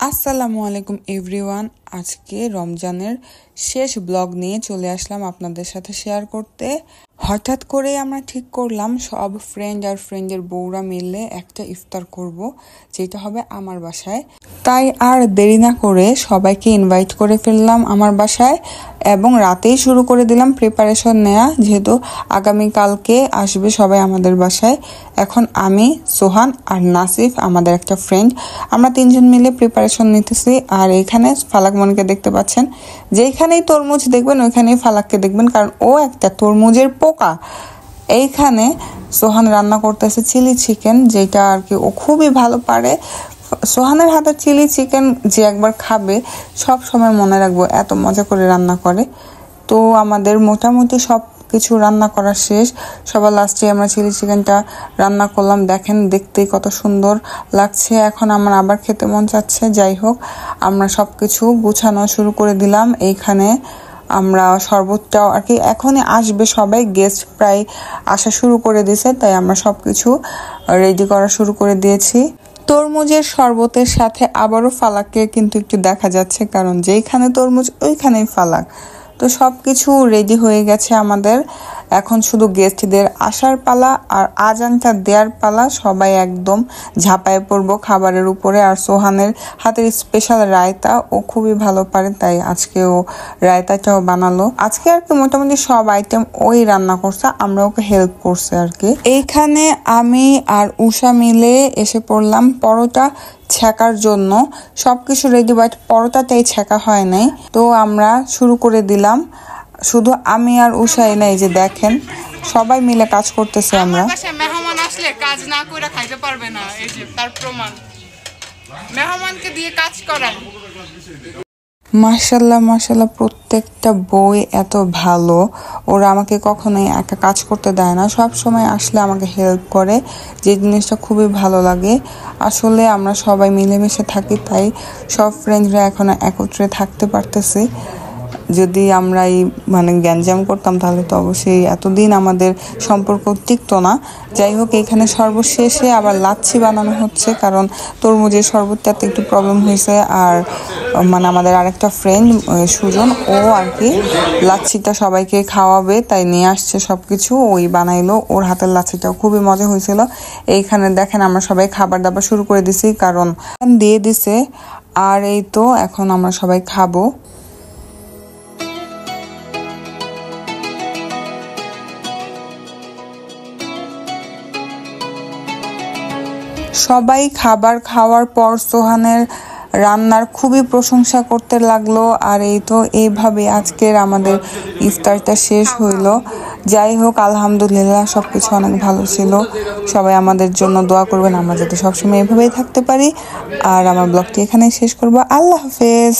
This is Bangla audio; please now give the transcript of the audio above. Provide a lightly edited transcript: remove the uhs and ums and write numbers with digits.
আসসালামু আলাইকুম এভরিওয়ান। আজকে রমজানের শেষ ব্লগ নিয়ে চলে আসলাম আপনাদের সাথে শেয়ার করতে। হঠাৎ করে আমরা ঠিক করলাম সব ফ্রেন্ড আর ফ্রেন্ডের বউরা মিলে একটা ইফতার করব, যেটা হবে আমার বাসায়। তাই আর দেরি না করে সবাইকে ইনভাইট করে ফেললাম আমার বাসায় এবং রাতেই শুরু করে দিলাম প্রিপারেশন নেওয়া, যেহেতু আগামীকালকে আসবে সবাই আমাদের বাসায়। এখন আমি, সোহান আর নাসিফ, আমাদের একটা ফ্রেন্ড, আমরা তিনজন মিলে প্রিপারেশন নিতেছি। আর এইখানে ফালাকমণিকে দেখতে পাচ্ছেন, যেখানেই তরমুজ দেখবেন ওইখানেই ফালাককে দেখবেন, কারণ ও একটা তরমুজের পোকা। এইখানে সোহান রান্না করতেছে চিলি চিকেন, যেটা আর কি ও খুবই ভালো পারে। সোহানের হাতে চিলি চিকেন যে একবার খাবে সব সময় মনে রাখবো, এত মজা করে রান্না করে। তো আমাদের মোটামুটি সব কিছু রান্না করা শেষ। সবার লাস্টে আমরা চিলি চিকেনটা রান্না করলাম। দেখেন দেখতেই কত সুন্দর লাগছে। এখন আমার আবার খেতে মন চাচ্ছে। যাই হোক, আমরা সব কিছু গুছানো শুরু করে দিলাম। এইখানে আমরা শরবতটাও আর কি এখনই আসবে সবাই, গেস্ট প্রায় আসা শুরু করে দিয়েছে, তাই আমরা সব কিছু রেডি করা শুরু করে দিয়েছি। তরমুজের শরবতের সাথে আবারও ফালাককে কিন্তু একটু দেখা যাচ্ছে, কারণ যেইখানে তরমুজ ওইখানেই ফালাক। তো সব কিছু রেডি হয়ে গেছে আমাদের। এখন শুধু গেস্টদের আসার পালা আর আজানটা দেওয়ার পালা। সবাই একদম ঝাঁপায় পড়বো খাবারের উপরে। আর সোহানের হাতের স্পেশাল রায়তা, ও খুবই ভালো পারে, তাই আজকে ও রায়তাটাও বানালো। আজকে আর কি মোটামুটি সব আইটেম ওই রান্না করছে, আমরা ওকে হেল্প করছে আর কি। এইখানে আমি আর উষা মিলে এসে পড়লাম পরোটা ছেঁকার জন্য। সবকিছু রেডি, বাট পরোটাটাই ছেঁকা হয় নাই। তো আমরা শুরু করে দিলাম। শুধু আমি আর উষাই নাই, যে দেখেন সবাই মিলে কাজ করতেছে। আমরা মেহমান আসলে কাজ না করে খাইতে পারবে না, এই যে তার প্রমাণ। মেহমানকে দিয়ে কাজ করায়। মাশাল্লাহ মাশাল্লাহ, প্রত্যেকটা বই এত ভালো। ওরা আমাকে কখনোই একা কাজ করতে দেয় না, সব সময় আসলে আমাকে হেল্প করে, যে জিনিসটা খুবই ভালো লাগে। আসলে আমরা সবাই মিলেমিশে থাকি, তাই সব ফ্রেন্ডরা এখন একত্রে থাকতে পারতেছি। যদি আমরা এই গ্যাঞ্জাম করতাম তাহলে তো অবশ্যই এতদিন আমাদের সম্পর্ক টিকতো না। যাই হোক, এখানে সর্বশেষে আবার লাচ্ছি বানানো হচ্ছে, কারণ তরমুজের শরবতটাতে একটু প্রবলেম হয়েছে। আর আমাদের আরেকটা ফ্রেন্ড সুজন, ও আর কি লাচ্ছিটা সবাইকে খাওয়াবে, তাই নিয়ে আসছে সব কিছু, ওই বানাইলো। ওর হাতের লাচ্ছিটাও খুবই মজা হয়েছিল। এইখানে দেখেন আমরা সবাই খাবার দাবার শুরু করে দিছি, কারণ দিয়ে দিছে। আর এই তো এখন আমরা সবাই খাবো। সবাই খাবার খাওয়ার পর সোহানের রান্নার খুবই প্রশংসা করতে লাগলো। আর এই তো এইভাবে আজকের আমাদের ইফতারটা শেষ হইল। যাই হোক, আলহামদুলিল্লাহ সবকিছু অনেক ভালো ছিল। সবাই আমাদের জন্য দোয়া করবেন, আমরা যাতে সবসময় এভাবেই থাকতে পারি। আর আমার ব্লগটি এখানেই শেষ করবো। আল্লাহ হাফেজ।